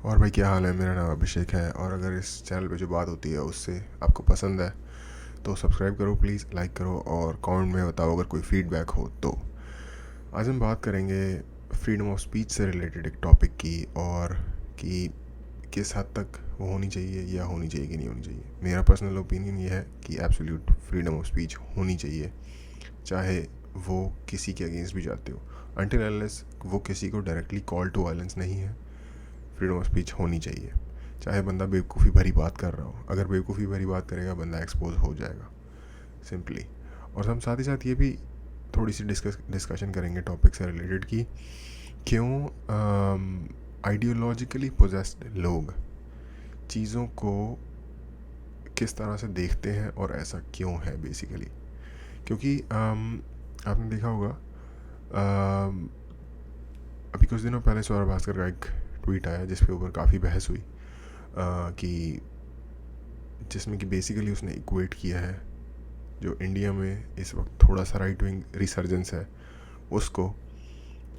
और भाई क्या हाल है। मेरा नाम अभिषेक है और अगर इस चैनल पे जो बात होती है उससे आपको पसंद है तो सब्सक्राइब करो प्लीज़, लाइक करो और कमेंट में बताओ अगर कोई फीडबैक हो तो। आज हम बात करेंगे फ्रीडम ऑफ स्पीच से रिलेटेड एक टॉपिक की, और कि किस हद तक वो होनी चाहिए या होनी चाहिए कि नहीं होनी चाहिए। मेरा पर्सनल ओपिनियन ये है कि एब्सोल्यूट फ्रीडम ऑफ स्पीच होनी चाहिए, चाहे वो किसी के अगेंस्ट भी जाते हो। अनटिल अनलेस वो किसी को डायरेक्टली कॉल टू वायलेंस नहीं है, फ्रीडम ऑफ स्पीच होनी चाहिए। चाहे बंदा बेवकूफ़ी भरी बात कर रहा हो, अगर बेवकूफ़ी भरी बात करेगा बंदा एक्सपोज हो जाएगा सिंपली। और हम साथ ही साथ ये भी थोड़ी सी डिस्कशन करेंगे टॉपिक से रिलेटेड कि क्यों आइडियोलॉजिकली पोजेस्ड लोग चीज़ों को किस तरह से देखते हैं और ऐसा क्यों है बेसिकली। क्योंकि आपने देखा होगा अभी कुछ दिनों पहले सौरभ भास्कर का एक ट्वीट आया जिसके ऊपर काफ़ी बहस हुई, कि जिसमें कि बेसिकली उसने इक्वेट किया है जो इंडिया में इस वक्त थोड़ा सा राइट विंग रिसर्जेंस है उसको,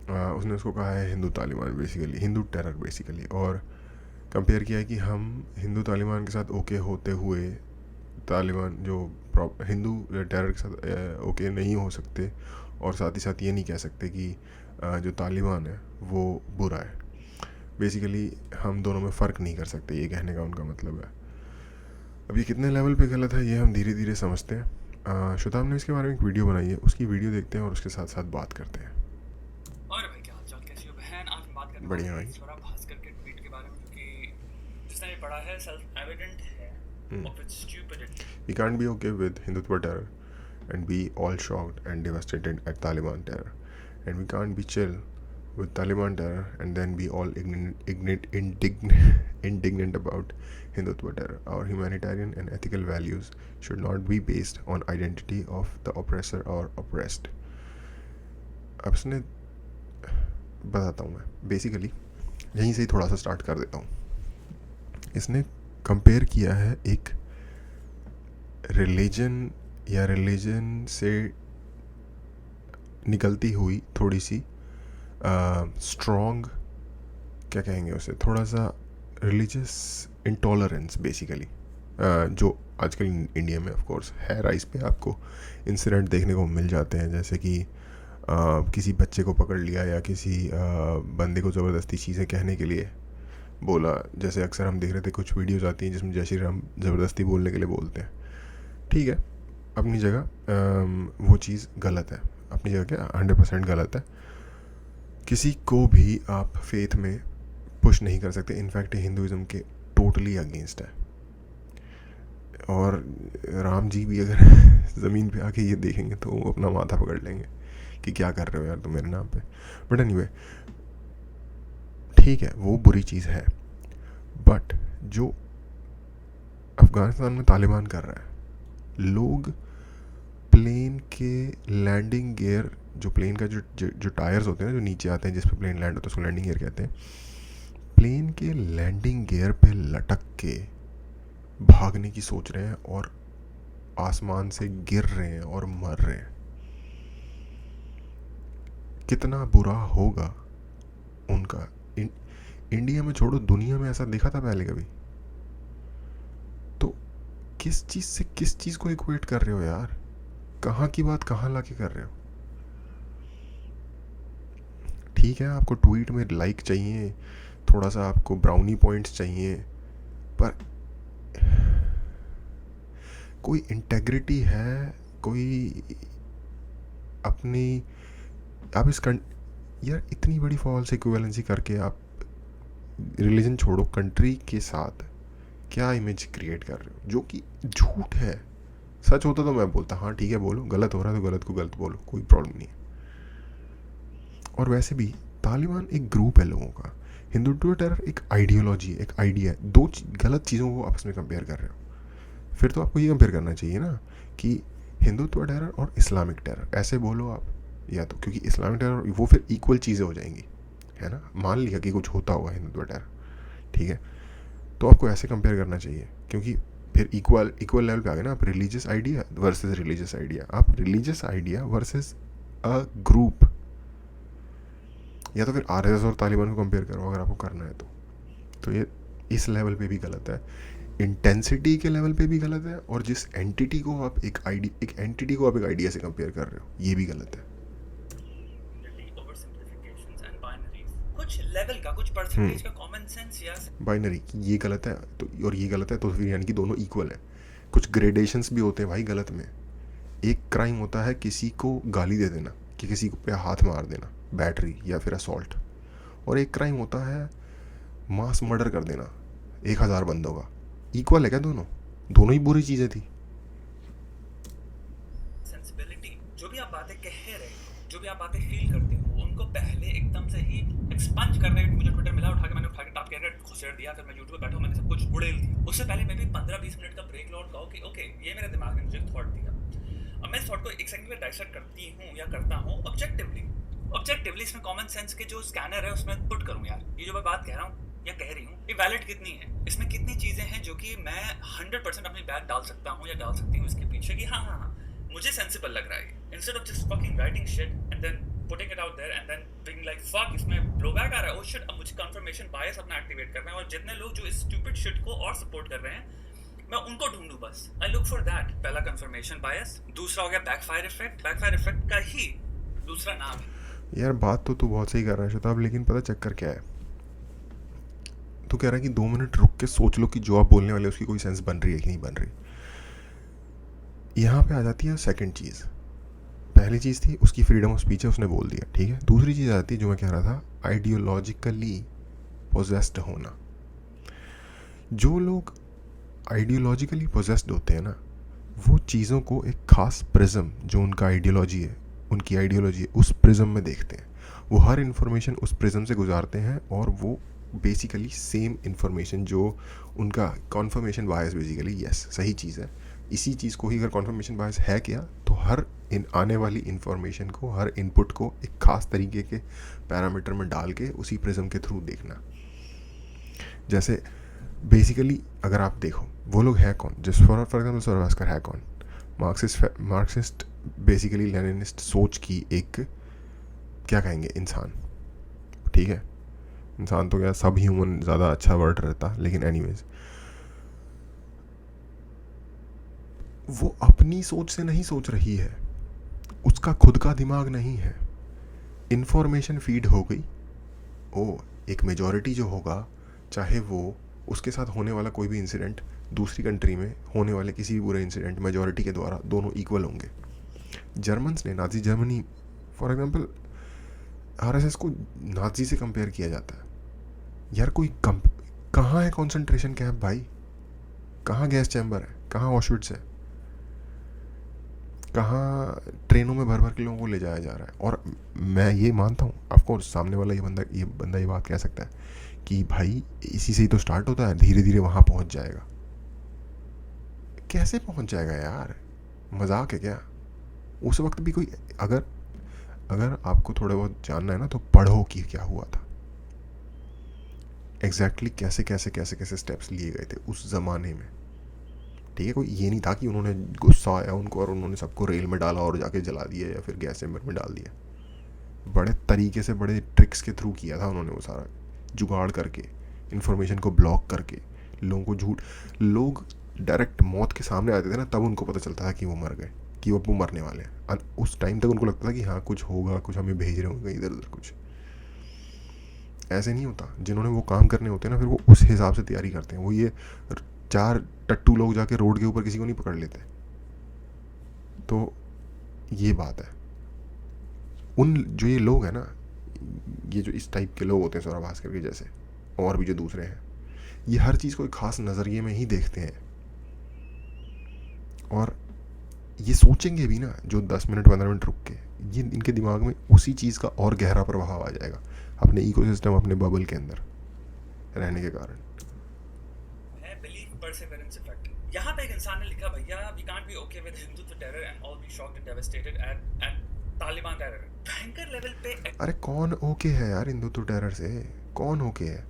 उसने उसको कहा है Hindu Taliban, basically Hindu terror basically. और कंपेयर किया है कि हम हिंदू तालिबान के साथ ओके होते हुए तालिबान जो हिंदू टेरर के साथ ओके नहीं हो सकते, और साथ ही साथ ये नहीं कह सकते कि जो तालिबान है वो बुरा है। बेसिकली हम दोनों में फ़र्क नहीं कर सकते, ये कहने का उनका मतलब है। अब ये कितने लेवल पे गलत है ये हम धीरे धीरे समझते हैं। शुताब ने इसके बारे में एक वीडियो बनाई है, उसकी वीडियो देखते हैं और उसके साथ साथ बात करते हैं। और भाई क्या हालचाल, कैसी हो बहन। आज हम बात करने बढ़िया वाले भाई। हैं सौरभ भास्कर के ट्वीट के बारे में, जो कि जिसने ये पढ़ा है सेल्फ एविडेंट है of its stupidity. We can't be okay with Hindutva terror and be all shocked and devastated at Taliban terror. And we can't be chill with Taliban terror and then be all indignant about Hindutva terror. Our humanitarian and ethical values should not be based on identity of the oppressor or oppressed. अब इसने बताता हूँ मैं, basically यहीं से ही थोड़ा सा start कर देता हूँ। इसने कंपेयर किया है एक रिलीजन या रिलीजन से निकलती हुई थोड़ी सी स्ट्रॉन्ग, क्या कहेंगे उसे, थोड़ा सा रिलीजियस इंटॉलरेंस बेसिकली, जो आजकल इंडिया में ऑफ कोर्स है राइस पे। आपको इंसिडेंट देखने को मिल जाते हैं, जैसे कि किसी बच्चे को पकड़ लिया या किसी बंदे को ज़बरदस्ती चीज़ें कहने के लिए बोला। जैसे अक्सर हम देख रहे थे कुछ वीडियोस आती हैं जिसमें जय श्री राम ज़बरदस्ती बोलने के लिए बोलते हैं। ठीक है, अपनी जगह वो चीज़ गलत है, अपनी जगह क्या 100% गलत है। किसी को भी आप फेथ में पुश नहीं कर सकते, इनफैक्ट हिंदुज़म के टोटली अगेंस्ट है। और राम जी भी अगर ज़मीन पे आके ये देखेंगे तो वो अपना माथा पकड़ लेंगे कि क्या कर रहे हो यार तुम मेरे नाम पे। बट एनीवे, ठीक है वो बुरी चीज़ है, बट जो अफ़गानिस्तान में तालिबान कर रहा है, लोग प्लेन के लैंडिंग गियर, जो प्लेन का जो टायर्स होते हैं ना जो नीचे आते हैं जिस पे प्लेन लैंड होता है उसको लैंडिंग गियर कहते हैं, प्लेन के लैंडिंग गियर पे लटक के भागने की सोच रहे हैं और आसमान से गिर रहे हैं और मर रहे हैं। कितना बुरा होगा उनका। इंडिया में छोड़ो, दुनिया में ऐसा देखा था पहले कभी? तो किस चीज़ से किस चीज़ को इक्वेट कर रहे हो यार? कहाँ की बात कहाँ ला के कर रहे हो? ठीक है आपको ट्वीट में लाइक चाहिए, थोड़ा सा आपको ब्राउनी पॉइंट्स चाहिए, पर कोई इंटेग्रिटी है, कोई अपनी, आप इस यार इतनी बड़ी फॉल्स इक्विवेलेंसी करके आप रिलीजन छोड़ो, कंट्री के साथ क्या इमेज क्रिएट कर रहे हो जो कि झूठ है। सच होता तो मैं बोलता हाँ ठीक है बोलो, गलत हो रहा है तो गलत को गलत बोलो, कोई प्रॉब्लम नहीं है। और वैसे भी तालिबान एक ग्रुप है लोगों का, हिंदुत्व टेरर एक आइडियोलॉजी है, एक आइडिया है। दो गलत चीज़ों को आपस में कंपेयर कर रहे हो। फिर तो आपको ये कंपेयर करना चाहिए ना कि हिंदुत्व टेरर और इस्लामिक टेरर, ऐसे बोलो आप, या तो क्योंकि इस्लामिक टेरर वो फिर इक्वल चीज़ें हो जाएंगी, है ना। मान लिया कि कुछ होता होगा हिंदुत्व टेरर, ठीक है, तो आपको ऐसे कंपेयर करना चाहिए, क्योंकि फिर इक्वल लेवल पे आ गए ना आप। Religious idea versus religious idea, आप religious idea versus a group, या तो फिर आरएसएस और तालिबान को कंपेयर करो अगर आपको करना है तो। तो ये इस लेवल पे भी गलत है, इंटेंसिटी के लेवल पे भी गलत है, और जिस एंटिटी को आप एक एंटिटी को आप एक आइडिया से कंपेयर कर रहे हो, ये भी गलत है। कुछ लेवल का, कुछ परसेंटेज का कॉमन सेंस या बाइनरी ये गलत है तो, और ये गलत है तो फिर यानी कि दोनों इक्वल है। कुछ ग्रेडेशंस भी होते हैं भाई गलत में। एक क्राइम होता है किसी को गाली दे देना, कि किसी को पे हाथ मार देना, बैटरी या फिर असॉल्ट, और एक क्राइम होता है मास मर्डर कर देना 1000 बंदों का। इक्वल है क्या दोनों? दोनों ही बुरी चीज़ें थी। सेंसिबिलिटी, जो भी आप बातें कह रहे हो, जो भी आप बातें फील करते हो, उनको पहले एकदम से ही एक्सपंज कर रहे हो। मुझे ट्विटर मिला, मैंने उठा के टाप के घुसेड़ दिया, फिर मैं यूट्यूब पे बैठा हूँ, मैंने सब कुछ उड़ेल दिया। उससे पहले मैं भी 15-20 मिनट का ब्रेक लो और कहो कि ओके, ये मेरे दिमाग ने मुझे थॉट दिया, अब मैं इस थॉट को एक सेकंड में डाइसेक्ट करती हूँ या करता हूँ ऑब्जेक्टिवली इसमें कॉमन सेंस के जो स्कैनर है उसमें पुट करूँ यार, ये जो मैं बात कह रहा हूँ या कह रही हूँ, ये वैलिड कितनी है, इसमें कितनी चीज़ें हैं जो कि मैं 100% अपनी बैग डाल सकता हूँ या डाल सकती हूँ इसके पीछे, कि हाँ मुझे सेंसिबल लग रहा है, instead of just fucking writing shit and then putting it out there and then being like fuck, इसमें ब्लोबैक आ रहा है, ओ शिट, अब मुझे कंफर्मेशन बायस अपना एक्टिवेट करना है, और जितने लोग जो इस स्टूपिड शिट को और सपोर्ट कर रहे हैं मैं उनको ढूंढूं बस। I look for that. पहला कंफर्मेशन बायस, दूसरा हो गया बैकफायर इफेक्ट। बैकफायर इफेक्ट का ही दूसरा नाम है। यार बात तो तू बहुत सही कर रहा है शताब, लेकिन पता चक्कर क्या है, तू कह रहा है कि 2 मिनट रुक के सोच लो कि जो आप बोलने वाले उसकी कोई सेंस बन रही है कि नहीं बन रही। यहाँ पे आ जाती है सेकंड चीज़। पहली चीज़ थी उसकी फ्रीडम ऑफ स्पीच है, उसने बोल दिया, ठीक है। दूसरी चीज़ आती है जो मैं कह रहा था, आइडियोलॉजिकली पोजेस्ड होना। जो लोग आइडियोलॉजिकली पोजेस्ड होते हैं ना, वो चीज़ों को एक ख़ास प्रिज्म, जो उनका आइडियोलॉजी है, उनकी आइडियोलॉजी है, उस प्रिज्म में देखते हैं। वो हर इन्फॉर्मेशन उस प्रिज्म से गुजारते हैं, और वो बेसिकली सेम इन्फॉर्मेशन जो उनका कॉन्फर्मेशन बायस, बेसिकली यस सही चीज़ है, इसी चीज़ को ही अगर कॉन्फर्मेशन बायस है क्या, तो हर आने वाली इन्फॉर्मेशन को, हर इनपुट को एक ख़ास तरीके के पैरामीटर में डाल के उसी प्रिज्म के थ्रू देखना। जैसे बेसिकली अगर आप देखो वो लोग हैं कौन, जिस फॉर एग्जाम्पल सौरभास्कर है कौन, मार्क्सिस्ट बेसिकली लेनिनिस्ट सोच की एक, क्या कहेंगे, इंसान, ठीक है। इंसान तो क्या, सब ह्यूमन ज़्यादा अच्छा वर्ड रहता, लेकिन एनीवेज वो अपनी सोच से नहीं सोच रही है, उसका खुद का दिमाग नहीं है, इन्फॉर्मेशन फीड हो गई, ओ एक मेजॉरिटी जो होगा, चाहे वो उसके साथ होने वाला कोई भी इंसिडेंट दूसरी कंट्री में होने वाले किसी भी बुरे इंसिडेंट मेजॉरिटी के द्वारा दोनों इक्वल होंगे। जर्मन्स ने, Nazi Germany for example, RSS को नाजी से कंपेयर किया जाता है। यार कोई कहाँ है कंसंट्रेशन कैंप भाई, कहाँ गैस चैम्बर है, कहाँ ऑशविट्स है, कहाँ ट्रेनों में भर भर के लोगों को ले जाया जा रहा है। और मैं ये मानता हूँ, ऑफकोर्स सामने वाला ये बंदा ये बात कह सकता है कि भाई इसी से ही तो स्टार्ट होता है, धीरे धीरे वहाँ पहुँच जाएगा। कैसे पहुँच जाएगा यार, मजाक है क्या? उस वक्त भी कोई, अगर आपको थोड़ा बहुत जानना है ना, तो पढ़ो कि क्या हुआ था एग्जैक्टली, कैसे स्टेप्स लिए गए थे उस ज़माने में, ठीक है। कोई ये नहीं था कि उन्होंने गुस्सा आया उनको और उन्होंने सबको रेल में डाला और जाके जला दिया या फिर गैस चैम्बर में डाल दिया। बड़े तरीके से, बड़े ट्रिक्स के थ्रू किया था उन्होंने, वो सारा जुगाड़ करके, इन्फॉर्मेशन को ब्लॉक करके, लोगों को झूठ, लोग डायरेक्ट मौत के सामने आते थे ना, तब उनको पता चलता था कि वो मर गए, कि वो मरने वाले हैं। उस टाइम तक उनको लगता था कि हाँ कुछ होगा, कुछ हमें भेज रहे होंगे इधर उधर कुछ। ऐसे नहीं होता। जिन्होंने वो काम करने होते हैं ना, फिर वो उस हिसाब से तैयारी करते हैं। वो ये 4 टट्टू लोग जाके रोड के ऊपर किसी को नहीं पकड़ लेते। तो ये बात है। उन जो ये लोग हैं ना, ये जो इस टाइप के लोग होते हैं सौरभ भास्कर के जैसे, और भी जो दूसरे हैं, ये हर चीज़ को एक ख़ास नज़रिए में ही देखते हैं, और ये सोचेंगे भी ना, जो 10 मिनट 15 मिनट रुक के, ये इनके दिमाग में उसी चीज़ का और गहरा प्रभाव आ जाएगा, अपने इकोसिस्टम, अपने बबल के अंदर रहने के कारण। Perseverance effect. यहाँ पे एक इंसान ने लिखा, भैया we can't be okay with Hindutva terror and all be shocked and devastated at Taliban terror. भयंकर लेवल पे। अरे कौन ओके है यार हिंदुत्व टेरर से? कौन ओके है?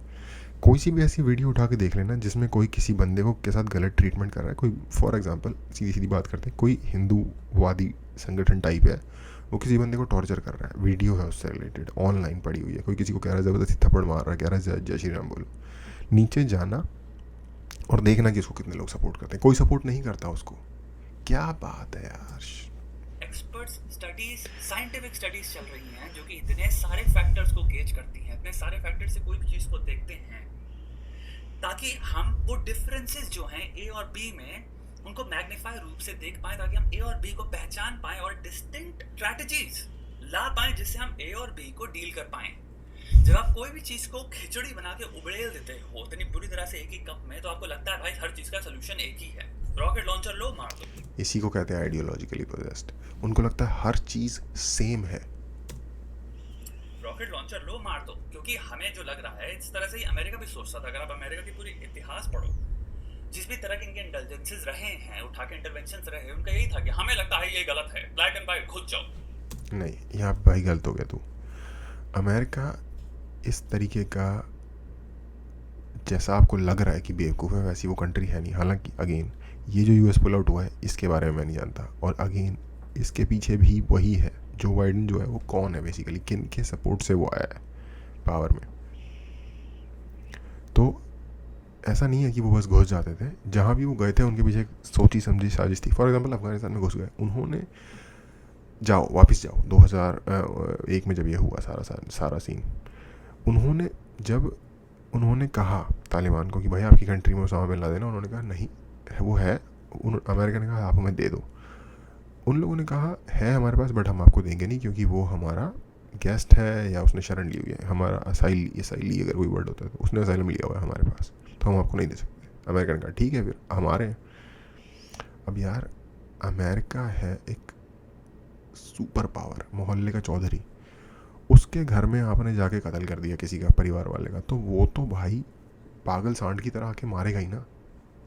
कोई सी भी ऐसी वीडियो उठा के देख लेना जिसमें कोई किसी बंदे को के साथ गलत ट्रीटमेंट कर रहा है। कोई फॉर एग्जांपल सीधी सीधी बात करते हैं, कोई हिंदूवादी संगठन टाइप है, वो किसी बंदे को टॉर्चर कर रहा है, वीडियो है उससे रिलेटेड, ऑनलाइन पड़ी हुई है, कोई किसी को कह रहा है ज़बरदस्ती थप्पड़ मार रहा है, कह रहा है जय श्री राम बोलो, नीचे जाना और देखना कि उसको कितने लोग सपोर्ट करते हैं। कोई सपोर्ट नहीं करता उसको। क्या बात है यार। एक्सपर्ट्स स्टडीज, साइंटिफिक स्टडीज चल रही हैं जो कि इतने सारे फैक्टर्स को गेज करती हैं, इतने सारे फैक्टर से कोई भी चीज़ को देखते हैं ताकि हम वो डिफरेंसेस जो हैं ए और बी में उनको मैग्नीफाई रूप से देख पाएं, ताकि हम ए और बी को पहचान पाएं और डिस्टिंक्ट स्ट्रैटेजीज ला पाएं जिससे हम ए और बी को डील कर पाएं। जब आप कोई भी चीज़ को खिचड़ी बना के उबेल देते हो इतनी बुरी तरह से एक ही कप में, तो आपको लगता है भाई हर चीज़ का सोल्यूशन एक ही है, रॉकेट लॉन्चर लो मार दो। इसी को कहते हैं आइडियोलॉजिकली पोजेस्ड। उनको लगता है हर चीज़ सेम है। रॉकेट लॉन्चर लो मार दो, क्योंकि हमें जो लग रहा है इस तरह से ही अमेरिका भी सोचता था। अगर आप अमेरिका की पूरी इतिहास पढ़ो, जिस भी तरह के इनके इंटेलिजेंसेस रहे हैं, उठा के इंटरवेंशन रहे, उनका यही था कि हमें लगता है ये गलत है, ब्लैक एंड व्हाइट घुस जाओ। नहीं, यहाँ पे भाई गलत हो गया तू। अमेरिका इस तरीके का जैसा आपको लग रहा है कि बेवकूफ़ है, वैसी वो कंट्री है नहीं। हालांकि अगेन ये जो यूएस पुल आउट हुआ है इसके बारे में मैं नहीं जानता, और अगेन इसके पीछे भी वही है। जो बाइडन जो है वो कौन है बेसिकली, किन के सपोर्ट से वो आया है पावर में। तो ऐसा नहीं है कि वो बस घुस जाते थे, जहाँ भी वो गए थे उनके पीछे एक सोची समझी साजिश थी। फॉर एग्जांपल अफगानिस्तान में घुस गए, उन्होंने जाओ वापस जाओ 2001 में जब ये हुआ सारा सीन, उन्होंने कहा तालिबान को कि भाई आपकी कंट्री में उसामा बिन लादेन है, उन्होंने कहा नहीं वो है। अमेरिका ने कहा आप हमें दे दो। उन लोगों ने कहा है हमारे पास, बट हम आपको देंगे नहीं क्योंकि वो हमारा गेस्ट है या उसने शरण ली हुई है, हमारा असाइली अगर कोई वर्ड होता है तो उसने असाइलम लिया हुआ है हमारे पास, तो हम आपको नहीं दे सकते। अमेरिका ने कहा ठीक है फिर हमारे। अब यार अमेरिका है एक सुपर पावर, मोहल्ले का चौधरी, उसके घर में आपने जाके कत्ल कर दिया किसी का परिवार वाले का, तो वो तो भाई पागल सांड की तरह आके मारेगा ही ना।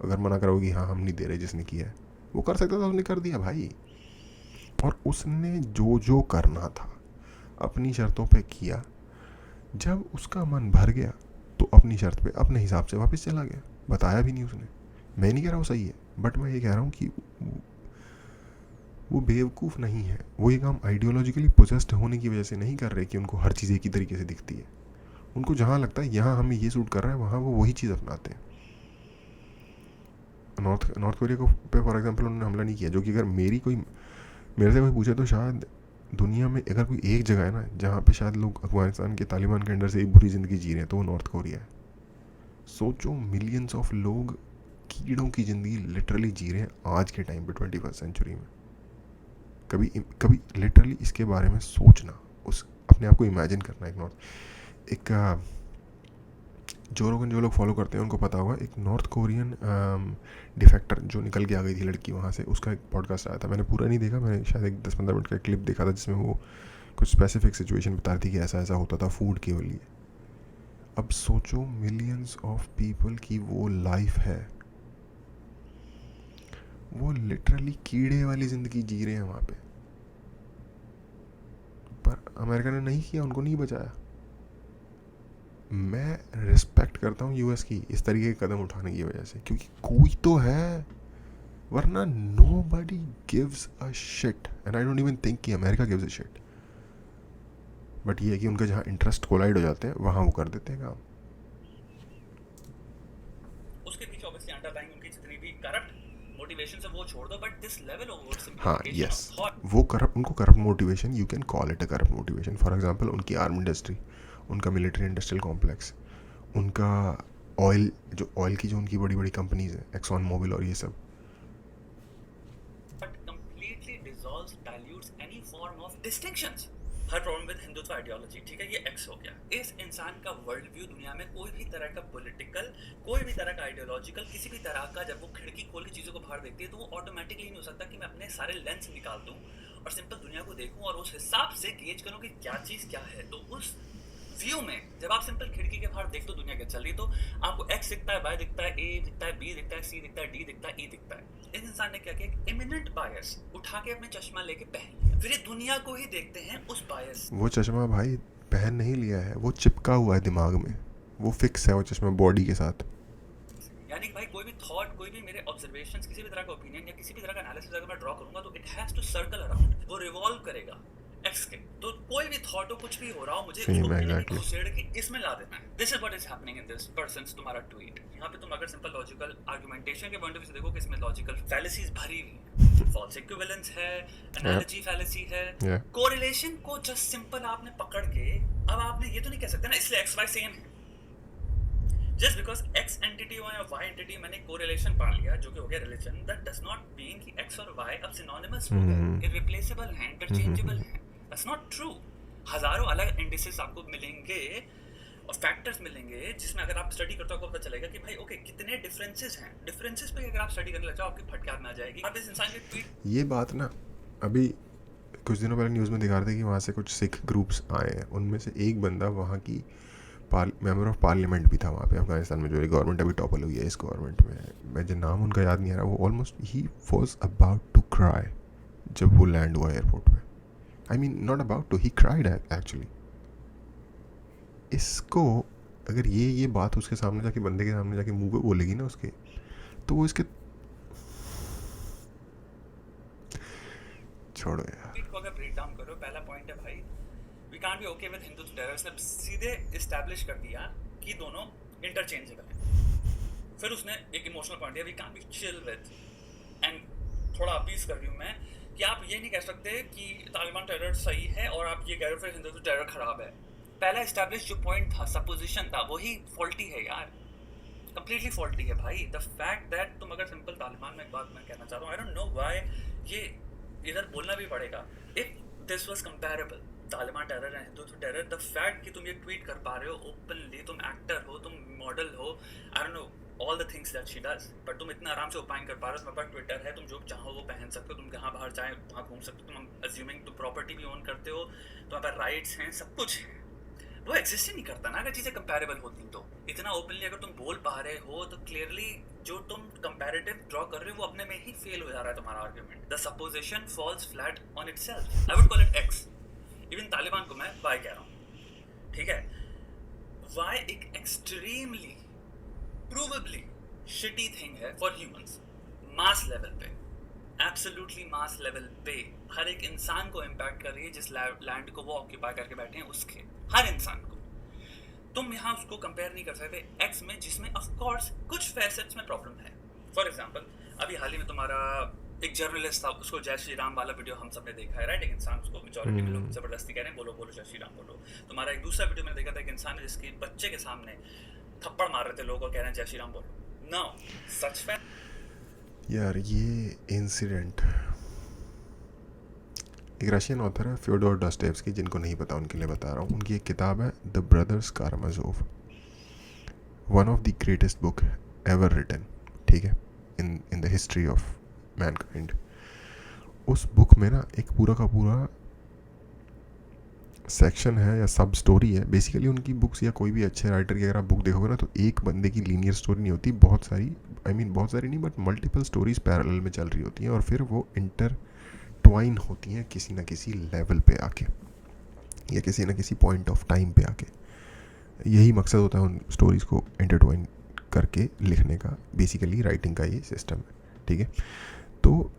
अगर मना करोगे हाँ हम नहीं दे रहे, जिसने किया है वो कर सकता था, उसने कर दिया भाई। और उसने जो करना था अपनी शर्तों पे किया। जब उसका मन भर गया तो अपनी शर्त पे अपने हिसाब से वापस चला गया, बताया भी नहीं उसने। मैं नहीं कह रहा वो सही है, बट मैं ये कह रहा हूँ कि वो बेवकूफ़ नहीं है। वो ये काम आइडियोलॉजिकली पोजेस्ड होने की वजह से नहीं कर रहे कि उनको हर चीज़ एक ही तरीके से दिखती है। उनको जहाँ लगता है यहाँ हमें ये सूट कर रहा है, वहाँ वो वही चीज़ अपनाते हैं। नॉर्थ कोरिया को पे फॉर एग्जांपल उन्होंने हमला नहीं किया, जो कि अगर मेरे से कोई पूछे तो शायद दुनिया में अगर कोई एक जगह है ना जहाँ पे शायद लोग अफगानिस्तान के तालिबान के अंडर से एक बुरी ज़िंदगी जी रहे हैं, तो वो नॉर्थ कोरिया है। सोचो मिलियंस ऑफ लोग कीड़ों की ज़िंदगी लिटरली जी रहे हैं आज के टाइम पे 21st सेंचुरी में। कभी लिटरली इसके बारे में सोचना, उस अपने आप को इमेजिन करना। एक जो लोग फॉलो करते हैं उनको पता होगा, एक नॉर्थ कोरियन डिफेक्टर जो निकल के आ गई थी लड़की वहाँ से, उसका एक पॉडकास्ट आया था। मैंने पूरा नहीं देखा, मैंने शायद एक 10-15 मिनट का क्लिप देखा था जिसमें वो कुछ स्पेसिफिक सिचुएशन बता रही थी कि ऐसा होता था फूड के लिए। अब सोचो मिलियंस ऑफ पीपल की वो लाइफ है, वो लिटरली कीड़े वाली ज़िंदगी जी रहे हैं वहाँ पे, पर अमेरिका ने नहीं किया, उनको नहीं बचाया। मैं रिस्पेक्ट करता हूँ यूएस की इस तरीके के कदम उठाने की वजह से, क्योंकि कोई तो है, वरना nobody gives a shit and I don't even think कि America gives a shit। But ये है कि उनका जहाँ इंटरेस्ट कोलाइड हो जाते हैं वहाँ वो कर देते हैं काम। उसके पीछे ऑब्वियसली अंडरलाइंग उनकी जितनी भी करप्ट मोटिवेशन है वो छोड़ दो, बट दिस लेवल ऑफ हाँ सिंप्लिफिकेशन यस, ऑफ थॉट, वो उनको corrupt motivation, you can call it a corrupt motivation. For example उनकी आर्म इंडस्ट्री, उनका मिलिट्री इंडस्ट्रियल कॉम्प्लेक्स, उनका ऑयल की जो उनकी बड़ी बड़ी कंपनीज हैं, एक्सॉन मोबिल और ये सब, but completely dissolves dilutes any form of distinctions. हर प्रॉब्लम विद हिंदुत्व आइडियोलॉजी, ठीक है, ये एक्स हो गया। इस इंसान का वर्ल्ड व्यू दुनिया में कोई भी तरह का पॉलिटिकल, कोई भी तरह का आइडियोलॉजिकल, किसी भी तरह का, जब वो खिड़की खोल के चीज़ों को बाहर देखती है तो वो ऑटोमेटिकली नहीं हो सकता कि मैं अपने सारे लेंस निकाल दूँ और सिंपल दुनिया को देखूँ और उस हिसाब से गेज करूँ कि क्या चीज़ क्या है। तो उस व्यू में जब आप सिंपल खिड़की के बाहर देखते हो दुनिया क्या चल रही, तो आपको एक्स दिखता है, वाई दिखता है, ए दिखता है, बी दिखता है, सी दिखता है, डी दिखता है, ई दिखता है। इस इंसान ने क्या किया, एक इमिनेंट बायस उठा के अपने चश्मा लेके पहन लिया, फिर ये दुनिया को ही देखते हैं उस बायस। वो चश्मा भाई पहन नहीं लिया है, वो चिपका हुआ है दिमाग में, वो फिक्स है वो चश्मा बॉडी के साथ। यानी कि भाई कोई भी थॉट, कोई भी मेरे ऑब्जर्वेशंस, किसी भी तरह का ओपिनियन या किसी भी तरह का एनालिसिस अगर मैं ड्रॉ करूंगा तो it has to circle around, वो रिवॉल्व करेगा एक्स के। तो कोई भी थॉट हो, कुछ भी हो रहा हो, मुझे उसको सेम कहीं ना कहीं एग्जैक्टली। घुसेड़ के इसमें ला देना है। This is what is happening in this person तुम्हारा ट्वीट। यहाँ पे तुम अगर सिंपल लॉजिकल आर्गुमेंटेशन के पॉइंट ऑफ व्यू से देखो कि इसमें लॉजिकल फैलेसीज भरी हुई है, फॉल्स इक्विवेलेंस है, एनालॉजी फैलेसी है, या कोरिलेशन को जस्ट सिंपल आपने पकड़ के, अब आपने ये तो नहीं कह सकते ना इसलिए एक्स वाई सेम है। जस्ट बिकॉज एक्स एंटिटी और वाई एंटिटी मैंने कोरिलेशन पा लिया जो कि हो गया religion, that does not mean कि एक्स और वाई अब सिनोनिमस हो गए, इररिप्लेसेबल हैं, इंटरचेंजेबल हैं। That's not true. हजारों अलग इंडिसेस आपको मिलेंगे और फैक्टर्स मिलेंगे जिसमें अगर आप स्टडी करते हो आपको पता चलेगा कि भाई ओके कितने डिफरेंसेस हैं। डिफरेंसेस पे अगर आप स्टडी करने लग जाओ आपकी फटकार में आ जाएगी। आप इस इंसान के ट्वीट, ये बात ना अभी कुछ दिनों पहले न्यूज़ में दिखा रहे थे कि वहाँ से कुछ सिख ग्रुप्स आए हैं, उनमें से एक बंदा वहाँ की मेंबर ऑफ पार्लियामेंट भी था वहाँ पे अफगानिस्तान में, जो गवर्नमेंट अभी टॉपल हुई है इस गवर्नमेंट में, मुझे नाम उनका याद नहीं आ रहा। वो almost he was about to cry जब वो लैंड हुआ एयरपोर्ट पे। I mean not about to, he cried actually. इसको अगर ये बात उसके सामने जाके, बंदे के सामने जाके मुंह पे बोलेगी ना उसके, तो वो इसके छोड़ो यार। ट्वीट को अगर ब्रेक डाउन करो, पहला पॉइंट है भाई we can't be okay with Hindu terror. उसने सीधे इस्टेब्लिश कर दिया कि दोनों इंटरचेंजेबल हैं। फिर उसने एक इमोशनल पॉइंट दिया we can't be chill with, and थोड़ा अपील कर रही हूँ मैं कि आप ये नहीं कह सकते कि तालिबान टेरर सही है और आप ये कह रहे हो फिर हिंदू टेरर खराब है। पहला इस्टेब्लिश जो पॉइंट था, सपोजिशन था, वही फॉल्टी है यार, कंप्लीटली फॉल्टी है भाई। द फैक्ट दैट तुम अगर सिंपल तालिबान में एक बात मैं कहना चाह रहा हूँ, आई डोंट नो व्हाई ये इधर बोलना भी पड़ेगा, if this was comparable Taliban terror and Hindu terror, the fact कि तुम ये ट्वीट कर पा रहे हो ओपनली, तुम एक्टर हो, तुम मॉडल हो, I don't know all the things that she does, but तुम इतना आराम से ओपाइन कर पा रहे हो, तुम्हारे पास ट्विटर है, तुम जो चाहो वो पहन सकते हो, तुम जहाँ बाहर जाए वहाँ घूम सकते हो, तुम अज्यूमिंग तुम प्रॉपर्टी भी ओन करते हो, तुम्हारे पास राइट्स हैं, सब कुछ है। वो एग्जिस्ट ही नहीं करता ना अगर चीज़ें कंपैरेबल होती तो। इतना ओपनली अगर तुम बोल पा रहे हो तो क्लियरली जो तुम कंपैरेटिव ड्रॉ कर रहे हो वो अपने में ही फेल हो जा रहा है तुम्हारा argument. The supposition falls flat on itself. I would call it X. Even Taliban को मैं वाई कह रहा हूँ, ठीक है। वाई एक एक्सट्रीमली प्रूवेबली शिटी थिंग है फॉर ह्यूमंस, मास लेवल पे, एब्सोल्युटली मास लेवल पे हर एक इंसान को इम्पैक्ट कर रही है जिस लैंड को वो ऑक्यूपाई करके बैठे हैं उसके, हर इंसान को। तुम यहाँ उसको कंपेयर नहीं कर सकते एक्स में जिसमें ऑफ कोर्स कुछ फैसेट्स में प्रॉब्लम है। फॉर एग्जांपल अभी हाल ही में तुम्हारा एक जर्नलिस्ट था, उसको जय श्री राम वाला वीडियो हम सब ने देखा है, राइट। एक इंसान, उसको मेजॉरिटी में लोग जबरदस्ती कह रहे हैं बोलो बोलो जय श्री राम बोलो। तुम्हारा एक दूसरा वीडियो मैंने देखा था, एक इंसान है जिसके बच्चे के सामने थप्पड़ मार रहे थे लोग और कह रहे हैं जय श्री राम बोलो। नो सच फैक्ट यार ये इंसिडेंट, एक रशियन ऑथर है फ्योडोर डॉस्टोयेव्स्की, जिनको नहीं पता उनके लिए बता रहा हूँ। उनकी एक किताब है the brothers Karamazov, one of the greatest book ever written, ठीक है, in the history of mankind. उस बुक में ना एक पूरा का पूरा सेक्शन है या सब स्टोरी है। बेसिकली उनकी बुक्स या कोई भी अच्छे राइटर की अगर आप बुक देखोगे ना तो एक बंदे की लीनियर स्टोरी नहीं होती, बहुत सारी, आई मीन बहुत सारी नहीं बट मल्टीपल स्टोरीज पैरेलल में चल रही होती हैं और फिर वो इंटरट्वाइन होती हैं किसी ना किसी लेवल पे आके या किसी ना किसी पॉइंट ऑफ टाइम पे आके। यही मकसद होता है उन स्टोरीज़ को इंटरट्वाइन करके लिखने का, बेसिकली राइटिंग का ये सिस्टम है, ठीक है। तो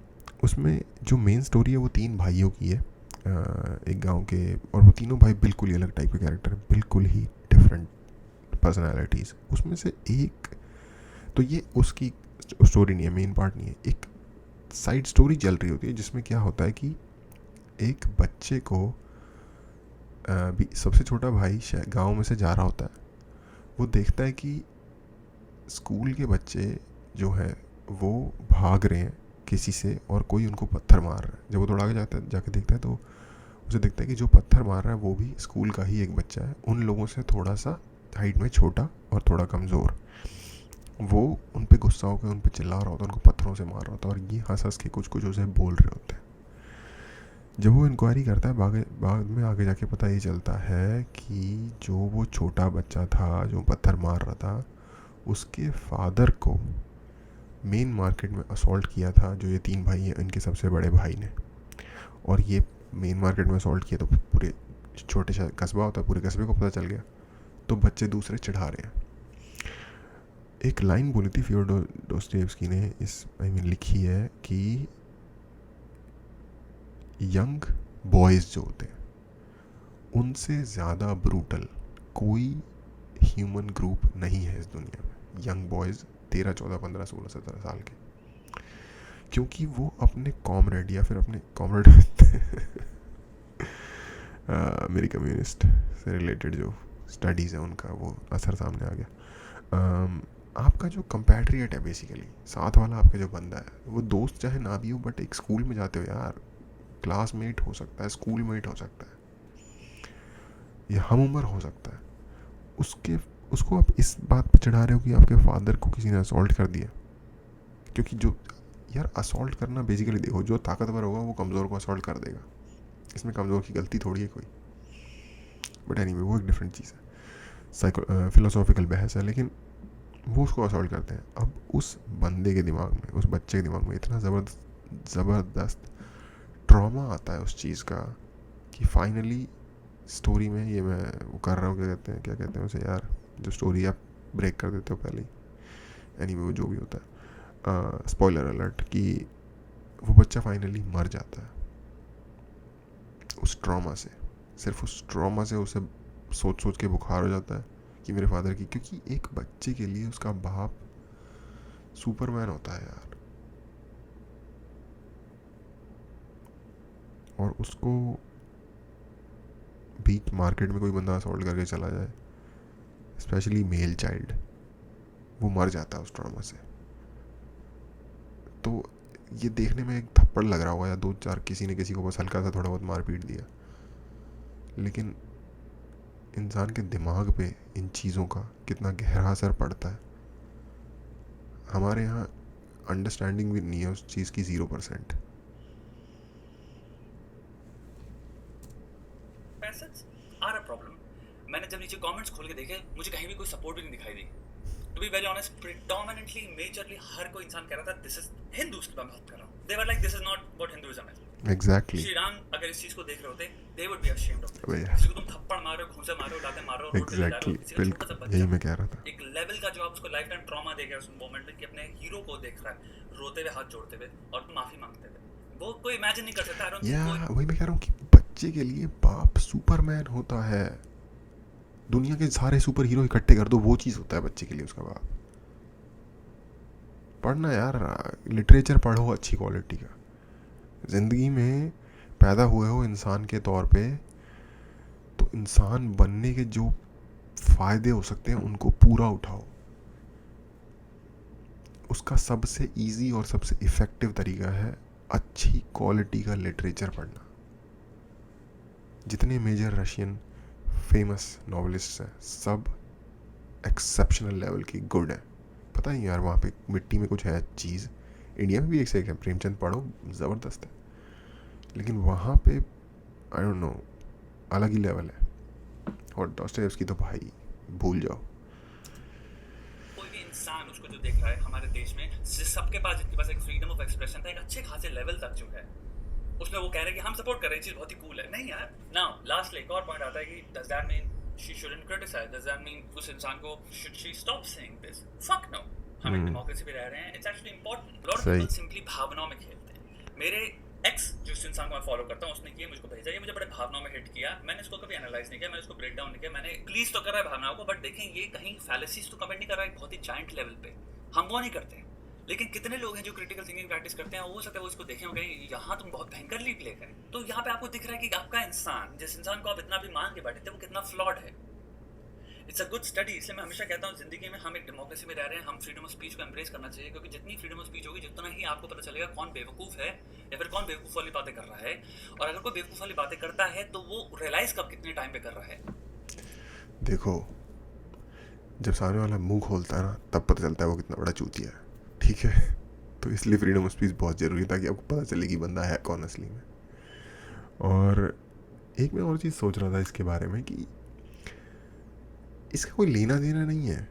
उसमें जो मेन स्टोरी है वो 3 भाइयों की है, एक गांव के, और वो तीनों भाई बिल्कुल ही अलग टाइप के कैरेक्टर हैं, बिल्कुल ही डिफरेंट पर्सनालिटीज़। उसमें से एक, तो ये उसकी स्टोरी नहीं है, मेन पार्ट नहीं है, एक साइड स्टोरी चल रही होती है जिसमें क्या होता है कि एक बच्चे को भी सबसे छोटा भाई गांव में से जा रहा होता है, वो देखता है कि स्कूल के बच्चे जो हैं वो भाग रहे हैं किसी से और कोई उनको पत्थर मार रहा है। जब वो थोड़ा आगे जाके देखता है तो उसे दिखता है कि जो पत्थर मार रहा है वो भी स्कूल का ही एक बच्चा है, उन लोगों से थोड़ा सा हाइट में छोटा और थोड़ा कमज़ोर। वो उन पे गुस्सा होकर उन पे चिल्ला रहा होता है, उनको पत्थरों से मार रहा होता है और ये हंस के कुछ कुछ उसे बोल रहे होते हैं। जब वो इंक्वायरी करता है बाद में आगे जाके पता ये चलता है कि जो वो छोटा बच्चा था जो पत्थर मार रहा था, उसके फादर को मेन मार्केट में असॉल्ट किया था जो ये 3 भाई हैं इनके सबसे बड़े भाई ने। और ये मेन मार्केट में असॉल्ट किया तो पूरे छोटे सा कस्बा होता है, पूरे कस्बे को पता चल गया, तो बच्चे दूसरे चिढ़ा रहे हैं। एक लाइन बोली थी फ्योडोर डॉस्टोयेव्स्की ने, लिखी है कि यंग बॉयज़ जो होते हैं, उनसे ज़्यादा ब्रूटल कोई ह्यूमन ग्रुप नहीं है इस दुनिया में। यंग बॉयज़ 13, 14, 15, 16, 17 साल के, क्योंकि वो अपने कॉमरेड या फिर अपने कॉमरेड मेरी कम्युनिस्ट से रिलेटेड जो स्टडीज़ है उनका वो असर सामने आ गया। आपका जो कंपैट्रिएट है, बेसिकली साथ वाला आपका जो बंदा है, वो दोस्त चाहे ना भी हो, बट एक स्कूल में जाते हो यार, क्लासमेट हो सकता है, स्कूल मेट हो सकता है, या हम उम्र हो सकता है, उसको आप इस बात पे चढ़ा रहे हो कि आपके फादर को किसी ने असॉल्ट कर दिया। क्योंकि जो यार असॉल्ट करना बेसिकली, देखो, जो ताकतवर होगा वो कमज़ोर को असॉल्ट कर देगा, इसमें कमज़ोर की गलती थोड़ी है कोई। बट एनीवे वो एक डिफरेंट चीज़ है, फिलोसॉफिकल बहस है, लेकिन वो उसको असॉल्ट करते हैं। अब उस बंदे के दिमाग में, उस बच्चे के दिमाग में इतना ज़बरदस्त ट्रॉमा आता है उस चीज़ का कि फाइनली स्टोरी में, ये मैं वो कर रहा हूँ, क्या कहते हैं उसे यार, जो स्टोरी आप ब्रेक कर देते हो पहले ही, एनीवे वो जो भी होता है, स्पॉइलर अलर्ट, कि वो बच्चा फाइनली मर जाता है उस ट्रॉमा से। सिर्फ उस ट्रॉमा से उसे सोच सोच के बुखार हो जाता है कि मेरे फादर की, क्योंकि एक बच्चे के लिए उसका बाप सुपरमैन होता है यार, और उसको बीच मार्केट में कोई बंदा असॉल्ट करके चला जाए, स्पेशली मेल चाइल्ड, वो मर जाता है उस ट्रॉमा से। तो ये देखने में एक थप्पड़ लग रहा होगा, या 2-4 किसी ने किसी को बस हल्का सा थोड़ा बहुत मार पीट दिया, लेकिन इंसान के दिमाग पे इन चीज़ों का कितना गहरा असर पड़ता है, हमारे यहाँ अंडरस्टैंडिंग भी नहीं है उस चीज़ की 0%। Are a problem. मैंने जब नीचे कमेंट्स खोल के देखे, मुझे कहीं भी कोई सपोर्ट भी नहीं दिखाई दी। To be very honest, predominantly majorly हर कोई इंसान कह रहा था दिस इज हिंदूज की बात कर रहा हूँ। They were like this is not what Hinduism is. Exactly. Shri Ram अगर इस चीज को देख रहे होते, they would be ashamed of this. Yeah. किसी को तुम थप्पड़ मारो, घूंसे मारो, लाते मारो, रोड पे ले जा रहे हो, किसी का छोटा सा बिल्कुल यही मैं कह रहा था। एक लेवल का जो आप उसको लाइफ टाइम ट्रॉमा देख रहे हो उस मोमेंट में, कि अपने हीरो को देख रहा है रोते हुए, हाथ जोड़ते हुए और माफी मांगते हुए, वो कोई इमेजिन नहीं कर सकता। आई डोंट थिंक वही मैं कह रहा हूँ कि बच्चे के लिए बाप सुपरमैन होता है। दुनिया के सारे सुपर हीरो इकट्ठे कर दो, वो चीज़ होता है बच्चे के लिए उसका बाप। पढ़ना यार, लिटरेचर पढ़ो अच्छी क्वालिटी का। ज़िंदगी में पैदा हुए हो इंसान के तौर पे, तो इंसान बनने के जो फ़ायदे हो सकते हैं उनको पूरा उठाओ। उसका सबसे इजी और सबसे इफ़ेक्टिव तरीका है अच्छी क्वालिटी का लिटरेचर पढ़ना। जितने मेजर रशियन फेमस नॉवलिस्ट हैं, सब एक्सेप्शनल लेवल की गुड है। पता नहीं यार, वहाँ पे मिट्टी में कुछ है चीज़। इंडिया में भी एक से एक है, प्रेमचंद पढ़ो, ज़बरदस्त है, लेकिन वहाँ पे आई डोंट नो, अलग ही लेवल है। और डॉस्टोयेव्स्की तो भाई भूल जाओ। कोई भी इंसान उसको जो देख रहा है हमारे देश में, सबके पास, जिनके पास एक फ्रीडम ऑफ एक्सप्रेशन था एक अच्छे खासे लेवल तक जो है, उसमें वो कह रहे हैं कि हम सपोर्ट कर रहे हैं, चीज़ बहुत ही कूल है। नहीं यार, नाउ लास्टली एक और पॉइंट आता है कि does that mean she shouldn't criticise? Does that mean उस इंसान को should she stop saying this? Fuck no. हम एक डेमोक्रेसी पे रह रहे हैं, it's actually important. Lot of people simply भावनाओं में खेलते हैं। मेरे एक्स जिस इंसान को मैं फॉलो करता हूँ, उसने किए, मुझको भेजा, ये मुझे बड़े भावनाओं में हिट किया। मैंने इसको कभी एनालाइज नहीं किया, मैंने इसको ब्रेक डाउन नहीं किया, मैंने प्लीज तो कर रहा है भावनाओं को, बट देखें ये कहीं फैलेसीज तो कमेंट नहीं कर रहा है बहुत ही जाइंट लेवल पे। हम वो नहीं करते, लेकिन कितने लोग हैं जो क्रिटिकल थिंकिंग प्रैक्टिस करते हैं, हो सकता है वो इसको देखें होंगे, यहाँ तुम बहुत भयंकरली प्ले करें। तो यहाँ पे आपको दिख रहा है कि आपका इंसान, जिस इंसान को आप इतना भी मान के बैठे थे, वो कितना फ्लॉड है। It's a good study. इसलिए मैं हमेशा कहता हूँ जिंदगी में हम एक डेमोक्रेसी में रह रहे हैं, हम फ्रीडम ऑफ स्पीच को एम्ब्रेस करना चाहिए, क्योंकि जितनी फ्रीडम ऑफ स्पीच होगी, जितना ही आपको पता चलेगा कौन बेवकूफ़ है या फिर कौन बेवकूफ़ वाली बातें कर रहा है। और अगर कोई बेवकूफ़ वाली बातें करता है तो वो रियलाइज कब कितने टाइम पे कर रहा है। देखो, जब सामने वाला मुंह खोलता है ना, तब पता चलता है वो कितना बड़ा चूतिया है, ठीक है। तो इसलिए फ्रीडम ऑफ स्पीच बहुत ज़रूरी है, ताकि आपको पता चले कि बंदा है कौन असली में। और एक मैं और चीज़ सोच रहा था इसके बारे में कि इसका कोई लेना देना नहीं है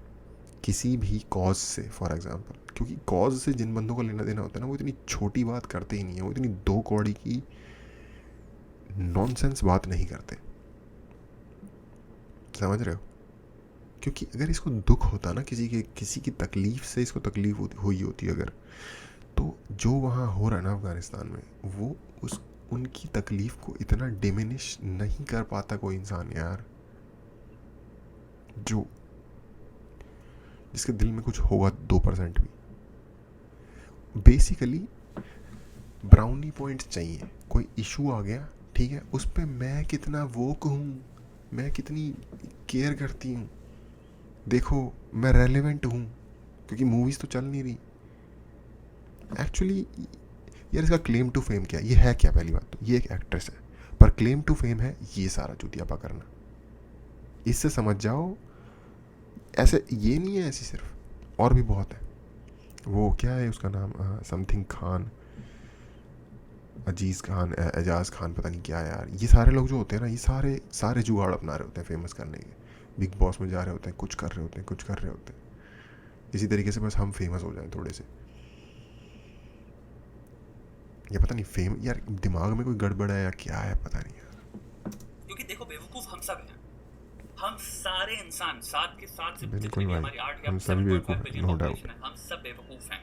किसी भी कॉज से, फॉर एग्जांपल, क्योंकि कॉज से जिन बंदों को लेना देना होता है ना, वो इतनी छोटी बात करते ही नहीं है, वो इतनी 2 कौड़ी की नॉनसेंस बात नहीं करते, समझ रहे हो? क्योंकि अगर इसको दुख होता ना, किसी की तकलीफ से इसको तकलीफ हुई होती अगर, तो जो वहाँ हो रहा है ना अफगानिस्तान में, वो उनकी तकलीफ़ को इतना डिमिनिश नहीं कर पाता कोई इंसान यार, जो जिसके दिल में कुछ होगा 2% भी। बेसिकली ब्राउनी पॉइंट चाहिए। कोई इशू आ गया, ठीक है, उस पर मैं कितना वोक हूँ, मैं कितनी केयर करती हूँ, देखो मैं रेलेवेंट हूँ, क्योंकि मूवीज़ तो चल नहीं रही। एक्चुअली यार इसका क्लेम टू फेम क्या है? ये है क्या? पहली बात तो ये एक एक्ट्रेस है, पर क्लेम टू फेम है ये सारा चूतियापा करना। इससे समझ जाओ, ऐसे ये नहीं है, ऐसी सिर्फ और भी बहुत है। वो क्या है उसका नाम, समथिंग खान, अजीज़ खान, एजाज खान, पता नहीं क्या है यार। ये सारे लोग जो होते हैं ना, ये सारे सारे जुगाड़ अपना रहे होते हैं फेमस करने के। बिग बॉस में जा रहे होते हैं, कुछ कर रहे होते हैं, कुछ कर रहे होते हैं, इसी तरीके से बस हम फेमस हो जाएं थोड़े से। ये पता नहीं फेम, यार दिमाग में कोई गड़बड़ है या क्या है, पता नहीं यार। क्योंकि देखो बेवकूफ हम सब हैं, हम सारे इंसान साथ के साथ से बिल्कुल जितनी भी भाई, हमारी 8 या हम सभी 7.5 बेवकूफ, बिलियन नो पॉपुलेशन डाउट। है, हम सब बेवकूफ हैं,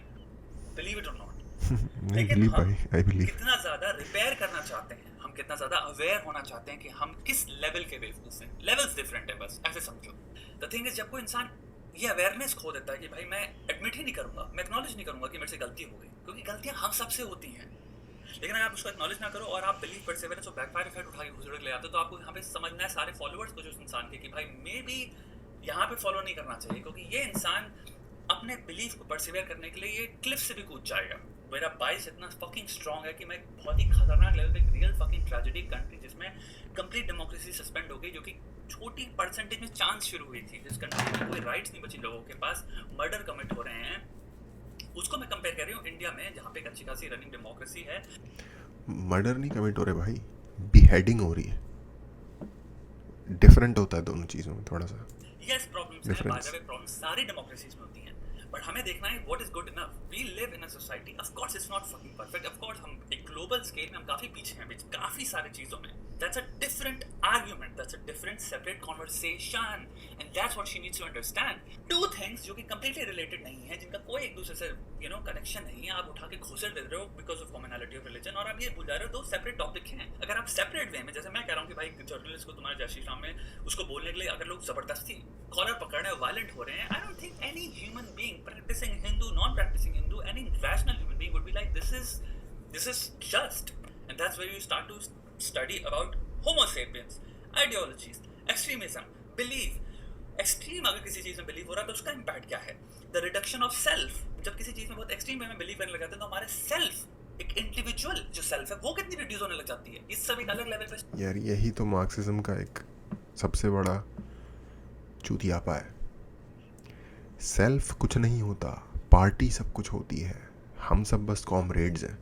बिलीव इट और नॉट। नहीं लेकिन बिलीव हम भाई, आई बिलीव। कितना ज्यादा रिपेयर करना चाहते हैं, हम कितना ज्यादा अवेयर होना चाहते हैं कि हम किस लेवल के बेवकूफ हैं। लेवल्स डिफरेंट है, बस ऐसे समझो। द थिंग इज, जब कोई इंसान ये अवेयरनेस खो देता है कि भाई मैं एडमिट ही नहीं करूंगा, मैं एक्नॉलेज नहीं करूंगा कि मेरे से गलती हो गई, क्योंकि गलतियां हम सबसे होती हैं। लेकिन अगर आप उसको एक्नॉलेज ना करो और आप बिलीव परसेवरेंस और बैकफायर इफेक्ट उठा के घुसड़ के ले आते हो, तो आपको यहाँ पे समझना है सारे फॉलोअर्स को जो उस इंसान के, कि भाई मे बी यहाँ पे फॉलो नहीं करना चाहिए, क्योंकि ये इंसान अपने बिलीफ को परसिवियर करने के लिए ये क्लिफ से भी कूद जाएगा। मेरा बाइस इतना फकिंग स्ट्रॉन्ग है कि मैं बहुत ही खतरनाक लेवल पे, रियल फकिंग ट्रेजेडी कंट्री जिसमें कंप्लीट डेमोक्रेसी सस्पेंड हो गई, जो कि छोटी परसेंटेज में चांस शुरू हुई थी, जिस कंट्री में कोई राइट्स नहीं बची लोगों के पास, मर्डर कमिट हो रहे हैं, उसको मैं कंपेयर कर रही हूँ इंडिया में, जहाँ पे एक अच्छी खासी रनिंग डेमोक्रेसी है। मर्डर नहीं कमिट हो रहे भाई, बिहेडिंग हो रही है। डिफरेंट होता है दोनों चीज़ों में थोड़ा सा। यस, प्रॉब्लम्स हैं, बाय प्रॉब्लम्स सारी डेमोक्रेसीज में होती हैं, बट हमें देखना है what is good enough. We live in a society, of course it's not fucking perfect, of course हम एक ग्लोबल स्केल में हम काफी पीछे हैं काफी सारी चीजों में। That's a different argument, that's a different separate conversation, and that's what she needs to understand. Two things जो कि कंप्लीटली रिलेटेड नहीं है, जिनका कोई एक दूसरे से कनेक्शन नहीं है, आप उठा के घुसड़ दे रहे हो because of commonality of religion, और आप ये भूल जा रहे हो दो सेपरेट टॉपिक हैं। अगर आप सेपरेट वे में, जैसे मैं कह रहा हूँ कि भाई जर्नलिस्ट को तुम्हारे जय श्री राम में उसको बोलने के लिए अगर लोग जबरदस्ती कॉलर पकड़ रहे हैं, वायलेंट हो रहे हैं, I don't think any human being, practicing Hindu, non-practicing Hindu, any rational human being would be like, this is just. And that's where you start to study about Homo sapiens, ideologies, extremism, belief. Extreme अगर किसी चीज में believe हो रहा है तो उसका impact क्या है? The reduction of self. जब किसी चीज में बहुत एक्सट्रीम वे में बिलीव करने लग जाते हैं तो हमारे सेल्फ, एक इंडिविजुअल जो सेल्फ है, वो कितनी रिड्यूस होने लग जाती है। इस सब एक अलग लेवल पे। यार यही तो मार्क्सिज्म का एक सबसे बड़ा चूतियापा है। सेल्फ कुछ नहीं होता, पार्टी सब कुछ होती है, हम सब बस कॉमरेड्स हैं।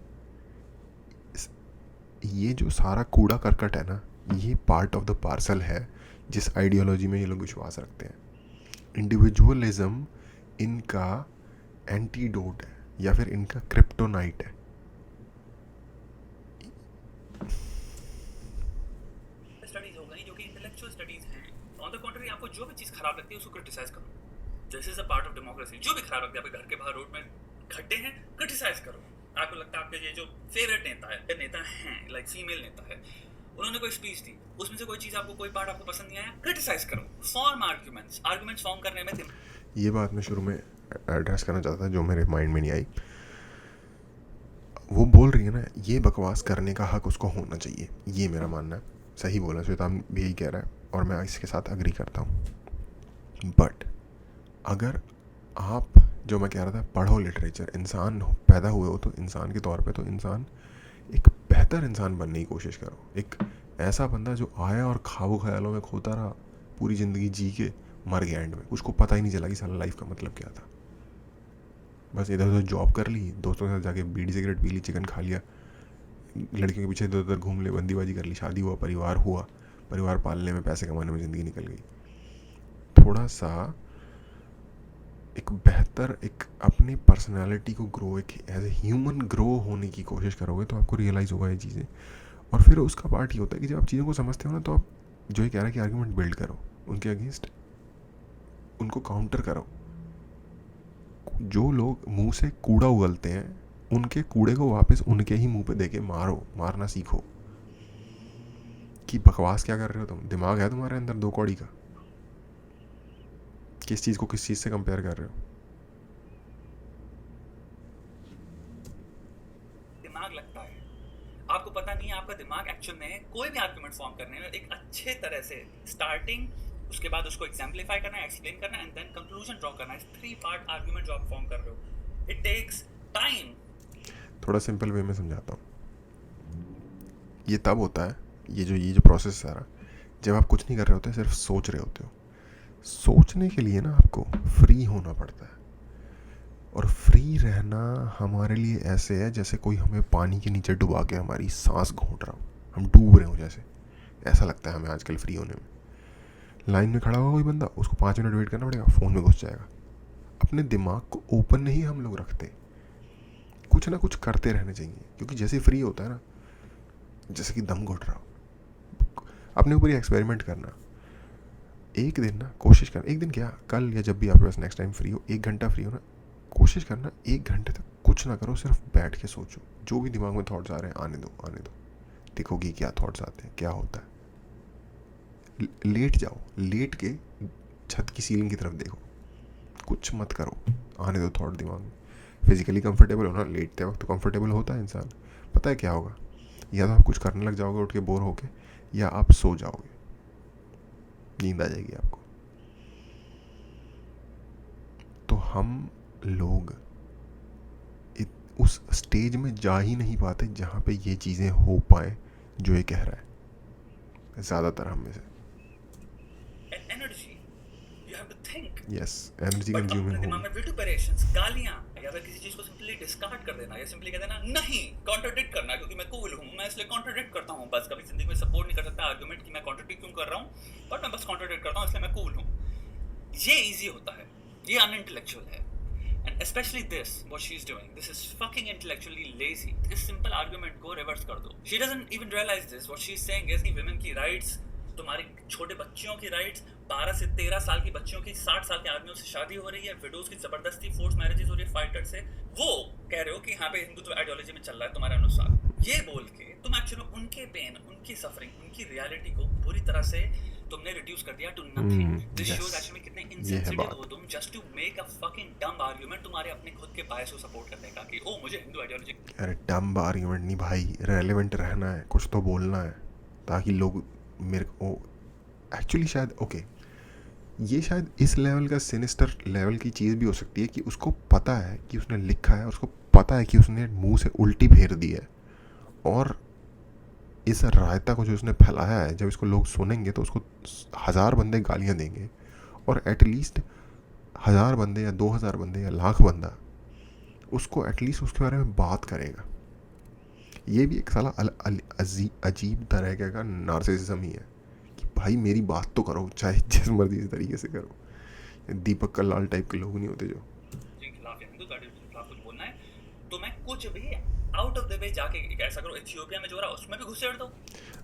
ये जो सारा कूड़ा करकट है ना, ये पार्ट ऑफ द पार्सल है जिस आइडियोलॉजी में ये लोग विश्वास रखते हैं। इंडिविजुअलिज्म इनका एंटीडोट है या फिर इनका क्रिप्टोनाइट है। स्टडीज हो गई जो कि इंटेलेक्चुअल स्टडीज हैं। ऑन द कॉन्ट्री, आपको जो भी चीज खराब लगती है उसको क्रिटिसाइज करो, this is a part of democracy. जो भी खराब लगता है, आपके घर के बाहर रोड में खड्डे हैं, क्रिटिसाइज करो। आपको लगता है आपके ये जो फेवरेट नेता हैं लाइक फीमेल नेता है, उन्होंने कोई स्पीच दी, उसमें से कोई चीज आपको, कोई पार्ट आपको पसंद नहीं आया, क्रिटिसाइज करो, फॉर्म आर्गुमेंट्स फॉर्म करने में। ये बात मैं शुरू में एड्रेस करना चाहता था जो मेरे माइंड में नहीं आई। वो बोल रही है ना, ये बकवास करने का हक उसको होना चाहिए, ये मेरा मानना है। सही बोला, श्वेताम भी यही कह रहा है और मैं इसके साथ अग्री करता हूँ। बट अगर आप, जो मैं कह रहा था, पढ़ो लिटरेचर, इंसान पैदा हुए हो तो इंसान के तौर पे तो इंसान एक बेहतर इंसान बनने की कोशिश करो। एक ऐसा बंदा जो आया और ख्वाबों ख्यालों में खोता रहा, पूरी ज़िंदगी जी के मर गया एंड में, उसको पता ही नहीं चला कि साला लाइफ का मतलब क्या था। बस इधर उधर जॉब कर ली, दोस्तों के साथ जाके बीड़ी सिगरेट पी ली, चिकन खा लिया, लड़कियों के पीछे इधर उधर घूम ले, बंदीबाजी कर ली, शादी हुआ, परिवार पालने में, पैसे कमाने में ज़िंदगी निकल गई। थोड़ा सा एक बेहतर, एक अपनी पर्सनालिटी को ग्रो, एक एज ए ह्यूमन ग्रो होने की कोशिश करोगे तो आपको रियलाइज़ होगा ये चीज़ें। और फिर उसका पार्ट ही होता है कि जब आप चीज़ों को समझते हो ना, तो आप जो ये कह रहा है कि आर्ग्यूमेंट बिल्ड करो, उनके अगेंस्ट उनको काउंटर करो। जो लोग मुंह से कूड़ा उगलते हैं, उनके कूड़े को वापस उनके ही मुंह पे दे के मारना सीखो। कि बकवास क्या कर रहे हो तुम, दिमाग है तुम्हारे अंदर 2 कौड़ी का? किस चीज़ को किस चीज़ से कंपेयर कर रहे हो? दिमाग लगता है, आपको पता नहीं है आपका दिमाग एक्चुअल में कोई भी आर्गुमेंट फॉर्म करने में एक अच्छे तरह से स्टार्टिंग, उसके बाद उसको एग्जाम्पलीफाई करना है, एक्सप्लेन करना है, एंड देन कंक्लूजन ड्रॉ करना है। 3 पार्ट आर्गुमेंट जो आप फॉर्म कर रहे हो, इट टेक्स टाइम। थोड़ा सिंपल वे में समझाता हूँ। ये तब होता है, ये जो प्रोसेस सारा, जब आप कुछ नहीं कर रहे होते, सिर्फ सोच रहे होते हो। सोचने के लिए ना आपको फ्री होना पड़ता है, और फ्री रहना हमारे लिए ऐसे है जैसे कोई हमें पानी के नीचे डुबा के हमारी सांस घोंट रहा हो, हम डूब रहे हो जैसे। ऐसा लगता है हमें आजकल फ्री होने में। लाइन में खड़ा होगा कोई बंदा, उसको 5 मिनट वेट करना पड़ेगा, फ़ोन में घुस जाएगा। अपने दिमाग को ओपन नहीं हम लोग रखते, कुछ ना कुछ करते रहने चाहिए, क्योंकि जैसे फ्री होता है ना, जैसे कि दम घुट रहा हो। अपने ऊपर ही एक्सपेरिमेंट करना, एक दिन ना कोशिश करना, एक दिन क्या, कल या जब भी आपके पास नेक्स्ट टाइम फ्री हो, 1 घंटा फ्री हो ना, कोशिश करना 1 घंटे तक कुछ ना करो, सिर्फ बैठ के सोचो। जो भी दिमाग में थॉट्स आ रहे हैं आने दो, आने दो। देखोगी क्या थॉट्स आते हैं, क्या होता है। लेट जाओ, लेट के छत की सीलिंग की तरफ देखो, कुछ मत करो, आने दो थॉट दिमाग में। फिजिकली कंफर्टेबल हो ना, लेटते वक्त तो कंफर्टेबल होता है इंसान। पता है क्या होगा, या तो आप कुछ करने लग जाओगे उठ के बोर होके, या आप सो जाओगे, नींद आ जाएगी आपको। तो हम लोग उस स्टेज में जा ही नहीं पाते जहाँ पे ये चीज़ें हो पाए जो ये कह रहा है, ज़्यादातर हम में से। Energy, you have to think. Yes, energy but consuming अपने हो। दिमाग में विटुपेरेशंस, गालियां, या फिर किसी चीज को सिंपली डिस्कार्ड कर देना, या सिंपली कह देना नहीं, कॉन्ट्रडिक्ट करना, क्योंकि मैं कूल हूं, मैं इसलिए कॉन्ट्रडिक्ट करता हूं। बस कभी जिंदगी में सपोर्ट नहीं कर सकता आर्गुमेंट कि मैं कॉन्ट्रडिक्ट क्यों कर रहा हूं, बट मैं बस कॉन्ट्रडिक्ट करता हूं इसलिए मैं कूल हूं। ये इजी होता है, ये अनइंटेलेक्चुअल है। And especially this, what she's doing, this is fucking intellectually lazy. इस simple argument को reverse कर दो। She doesn't even realize this. What she's saying is कि women की rights, तुम्हारी छोटे बच्चियों की rights, 12 से 13 साल की बच्चियों की 60 साल के आदमियों से शादी हो रही है, विडोज की जबरदस्ती फोर्स मैरिजेस हो रही है फाइटर से, वो कह रहे हो कि हाँ पे हिंदुत्व आइडियोलॉजी में चल रहा है तुम्हारे अनुसार। ये बोल के तुम एक्चुअली उनके पेन, उनकी सफरिंग, उनकी रियलिटी को पूरी तरह से तुमने रिड्यूस कर दिया to nothing. This shows actually कितने इनसेंसिटिव हो तुम, just to make a fucking dumb argument तुम्हारे अपने खुद के बायस को सपोर्ट करने का कि ओ मुझे हिंदू आइडियोलॉजी। अरे डम्ब आर्गुमेंट नहीं भाई, रेलेवेंट रहना है, कुछ तो बोलना है, ताकि लोग मेरे को एक्चुअली शायद ओके, ये शायद इस लेवल का सिनिस्टर लेवल की चीज़ भी हो सकती है कि उसको पता है कि उसने लिखा है, उसको पता है कि उसने मुंह से उल्टी फेर दी है, और इस रायता को जो उसने फैलाया है, जब इसको लोग सुनेंगे तो उसको 1000 बंदे गालियाँ देंगे, और एटलीस्ट 1000 बंदे या 2000 बंदे या लाख बंदा उसको एटलीस्ट उसके बारे में बात करेगा। ये भी एक साला अजीब तरह का नार्सिसिज्म ही है कि भाई मेरी बात तो करो, चाहे जिस मर्जी से तरीके से करो। दीपक कल्लाल टाइप के लोग नहीं होते जो खिलाफ या हिंदू के खिलाफ कुछ बोलना है तो मैं कुछ भी आउट ऑफ द वे जाके ऐसा करो, इथियोपिया में जो रहा उसमें भी घुसेड़ दो।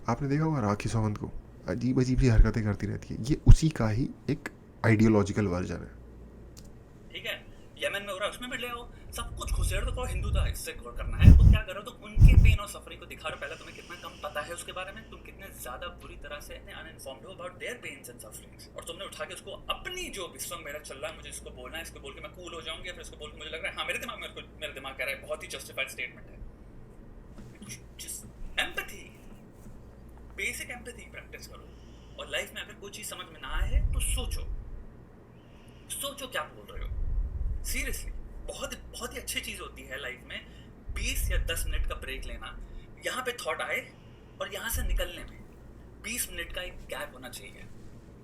आपने देखा होगा राखी सावंत को, अजीब अजीब सी हरकतें करती रहती है, ये उसी का ही एक आइडियोलॉजिकल वर्जन है। ठीक है, यमन में हो रहा है उसमें भी ले आओ, सब कुछ घुसेड़ दो, हिंदू था इससे करना है तो क्या करो, तो उनके पेन और सफरिंग को दिखा रहे हो। पहले तुम्हें कितना कम पता है उसके बारे में, तुम कितने ज्यादा बुरी तरह से अनइन्फॉर्म्ड हो about their pains and sufferings, और तुमने उठा के उसको अपनी जो विश्व मेरा चल रहा है, मुझे इसको बोलना है, इसको बोल के मैं कूल हो जाऊंगी, फिर इसको बोल के मुझे लग रहा है हाँ मेरे दिमाग में, मेरा दिमाग कह रहा है बहुत ही जस्टिफाइड स्टेटमेंट है। एम्पैथी, बेसिक एम्पैथी प्रैक्टिस करो, और लाइफ में अगर कोई चीज समझ में ना आए तो सोचो क्या बोल रहे हो। सीरियसली बहुत बहुत ही अच्छी चीज होती है लाइफ में 20 या 10 मिनट का ब्रेक लेना, यहाँ पे थॉट आए और यहाँ से निकलने में 20 मिनट का एक गैप होना चाहिए।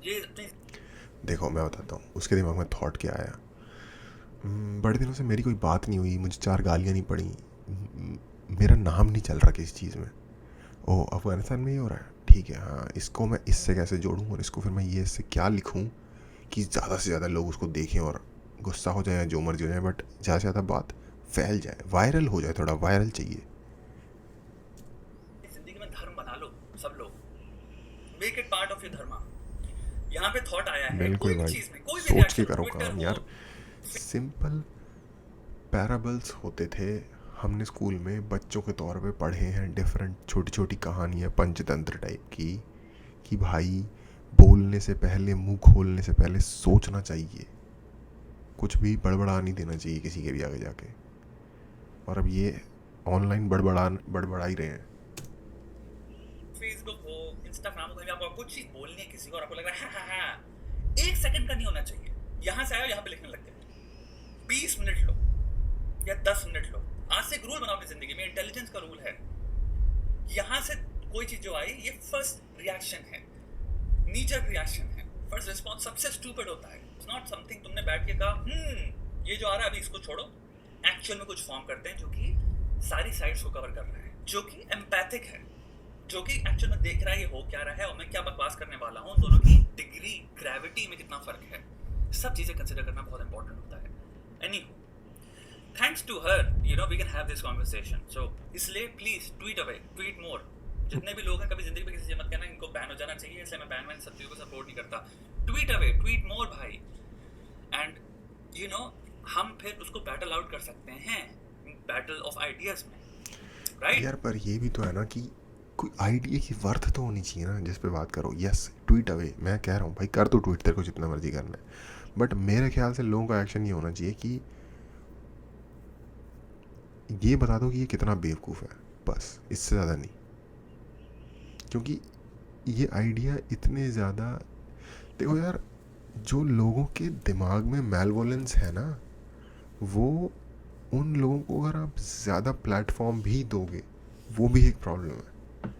ये देखो मैं बताता हूँ उसके दिमाग में थॉट क्या आया। बड़े दिनों से मेरी कोई बात नहीं हुई, मुझे 4 गालियाँ नहीं पड़ी, मेरा नाम नहीं चल रहा किसी चीज़ में। ओ अफगानिस्तान में ही हो रहा है, ठीक है, हाँ इसको मैं इससे कैसे जोड़ूँ, और इसको फिर मैं ये इससे क्या लिखूँ कि ज़्यादा से ज़्यादा लोग उसको देखें और गुस्सा हो जाए, जो मर्जी हो जाए, बट ज़्यादा से ज़्यादा बात फैल जाए, वायरल हो जाए, थोड़ा वायरल चाहिए। जिंदगी में धर्म बना लो, सब लोग make it part of your धर्म। यहाँ पे थॉट आया है बिल्कुल कोई भी भाई, चीज में, कोई भी सोच के रिएक्शन, करो ट्विटर काम हो, यार। सिंपल पैराबल्स होते थे हमने स्कूल में बच्चों के तौर पे पढ़े हैं डिफरेंट छोटी छोटी कहानियाँ पंचतंत्र टाइप की, कि भाई बोलने से पहले, मुंह खोलने से पहले सोचना चाहिए, कुछ भी बड़बड़ा नहीं देना चाहिए किसी के भी आगे जाके। और अब ये ऑनलाइन बड़बड़ा ही रहे हैं। फेसबुक हो, इंस्टाग्राम हो, कहीं आपको कुछ चीज बोलनी है किसी को और आपको लग रहा है हाँ, 1 सेकंड का नहीं होना चाहिए। यहाँ से आयो, यहाँ पे लिखने लग गए। 20 मिनट लो या 10 मिनट लो। आज से एक रूल बनाओ अपनी जिंदगी में, इंटेलिजेंस का रूल है। यहाँ से कोई चीज जो आई, ये फर्स्ट रिएक्शन है, नीचर रिएक्शन है। फर्स्ट रिस्पॉन्स सबसे स्टूपिड होता है। इट्स नॉट समथिंग तुमने बैठ के कहा ये जो आ रहा है अभी इसको छोड़ो। एक्चुअल में कुछ फॉर्म करते हैं जो कि सारी साइड्स को कवर कर रहा है, जो कि एम्पैथिक है, जो कि एक्चुअल में देख रहा है ये हो क्या रहा है और मैं क्या बकवास करने वाला हूँ। दोनों की डिग्री, ग्रेविटी में कितना फर्क है, सब चीजें कंसिडर करना बहुत इंपॉर्टेंट होता है। Any thanks to her we can have this conversation. So इसलिए please tweet away, tweet more. जितने भी लोग हैं कभी जिंदगी में किसी से मत कहना इनको बैन हो जाना चाहिए, इसलिए मैं बैन सब चीज़ों को सपोर्ट नहीं करता। ट्वीट अवे, ट्वीट मोर भाई। एंड हम फिर उसको बैटल आउट कर सकते हैं, बैटल ऑफ आइडियाज में, राइट? यार पर ये भी तो है ना कि कोई आइडिया की वर्थ तो होनी चाहिए ना जिस पे बात करो। यस, ट्वीट अवे, मैं कह रहा हूँ भाई कर तो ट्वीट, तेरे को जितना मर्जी करना है, बट मेरे ख्याल से लोगों का एक्शन ये होना चाहिए कि ये बता दो कि ये कितना बेवकूफ़ है, बस इससे ज़्यादा नहीं। क्योंकि ये आइडिया इतने ज़्यादा, देखो यार, जो लोगों के दिमाग में मैलवोलेंस है ना, वो उन लोगों को अगर आप ज़्यादा प्लेटफॉर्म भी दोगे, वो भी एक प्रॉब्लम है।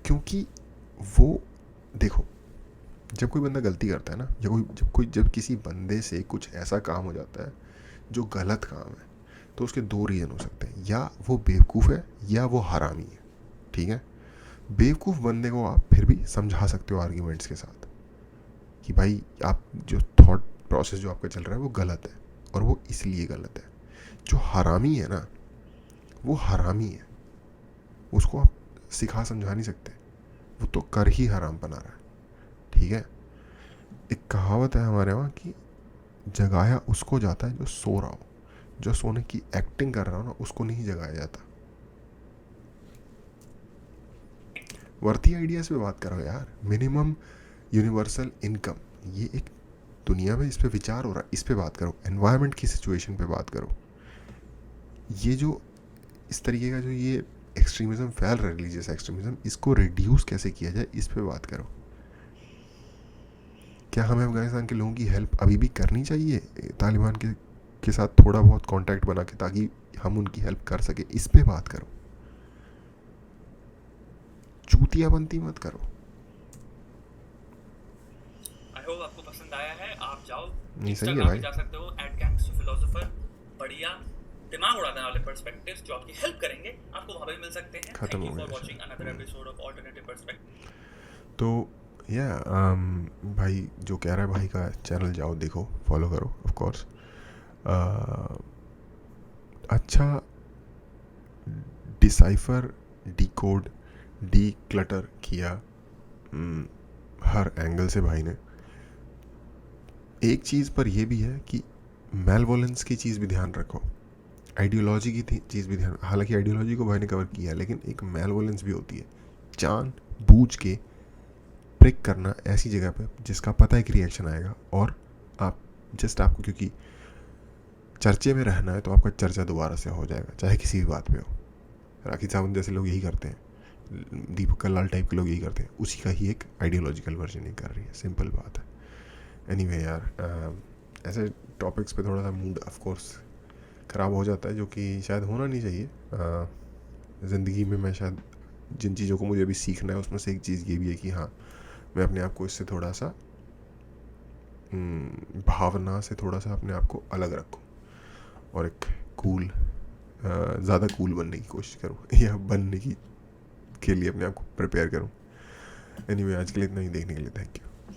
क्योंकि वो देखो, जब कोई बंदा गलती करता है ना, जब किसी बंदे से कुछ ऐसा काम हो जाता है जो गलत काम है, तो उसके 2 रीज़न हो सकते हैं, या वो बेवकूफ़ है या वो हरामी है। ठीक है, बेवकूफ़ बंदे को आप फिर भी समझा सकते हो आर्ग्यूमेंट्स के साथ कि भाई आप जो थॉट प्रोसेस जो आपका चल रहा है वो गलत है और वो इसलिए गलत है। जो हरामी है ना, वो हरामी है, उसको आप सिखा समझा नहीं सकते, वो तो कर ही हराम बना रहा है। ठीक है, एक कहावत है हमारे वहाँ कि जगाया उसको जाता है जो सो रहा हो, जो सोने की एक्टिंग कर रहा हो ना उसको नहीं जगाया जाता। वर्थी आइडियाज पे बात करो यार, मिनिमम यूनिवर्सल इनकम, ये एक दुनिया में इस पे विचार हो रहा है, इस पे बात करो। एनवायरनमेंट की सिचुएशन पे बात करो। ये जो इस तरीके का जो ये एक्सट्रीमिज्म फैल रहा है, रिलीजियस एक्सट्रीमिज्म, इसको रिड्यूस कैसे किया जाए, इस पे बात करो। क्या हमें अफगानिस्तान के लोगों की हेल्प अभी भी करनी चाहिए तालिबान के साथ थोड़ा बहुत कांटेक्ट बना के, ताकि हम उनकी हेल्प कर सके, इस पे बात करो। चूतियाबंती मत करो। आई होप आपको पसंद आया है। आप जाओ, नहीं, सही है इंस्टाग्राम भाई। पे जा सकते हो @gangsterphilosopher। बढ़िया दिमाग उड़ाने वाले पर्सपेक्टिव्स जो आपकी हेल्प करेंगे, आपको वहां पे भी मिल सकते हैं। खत्म थैंक यू हो फॉर गया watching another episode of alternative perspective. तो या भाई जो कह रहा है भाई का चैनल जाओ देखो, फॉलो करो ऑफ कोर्स। अच्छा डिसाइफर, डिकोड, डी क्लटर किया हर एंगल से भाई ने। एक चीज़ पर यह भी है कि मैलवोलेंस की चीज़ भी ध्यान रखो, आइडियोलॉजी की चीज़ भी ध्यान। हालांकि आइडियोलॉजी को भाई ने कवर किया है, लेकिन एक मैलवोलेंस भी होती है, जान बूझ के प्रिक करना ऐसी जगह पे जिसका पता है कि रिएक्शन आएगा, और आप जस्ट आपको क्योंकि चर्चे में रहना है तो आपका चर्चा दोबारा से हो जाएगा, चाहे किसी भी बात पे हो। राखी सावंत जैसे लोग यही करते हैं, दीपक कल्लाल टाइप के लोग यही करते हैं, उसी का ही एक आइडियोलॉजिकल वर्जन ही कर रही है, सिंपल बात है। एनीवे यार, ऐसे टॉपिक्स पे थोड़ा सा मूड ऑफ कोर्स ख़राब हो जाता है, जो कि शायद होना नहीं चाहिए। ज़िंदगी में मैं शायद जिन चीज़ों को मुझे अभी सीखना है उसमें से एक चीज़ ये भी है कि हाँ, मैं अपने आप को इससे थोड़ा सा भावना से थोड़ा सा अपने आप को अलग रखूं और एक कूल, ज़्यादा कूल बनने की कोशिश करूं या बनने की के लिए अपने आप को प्रिपेयर करूं। एनीवे आज के लिए इतना ही, देखने के लिए थैंक यू।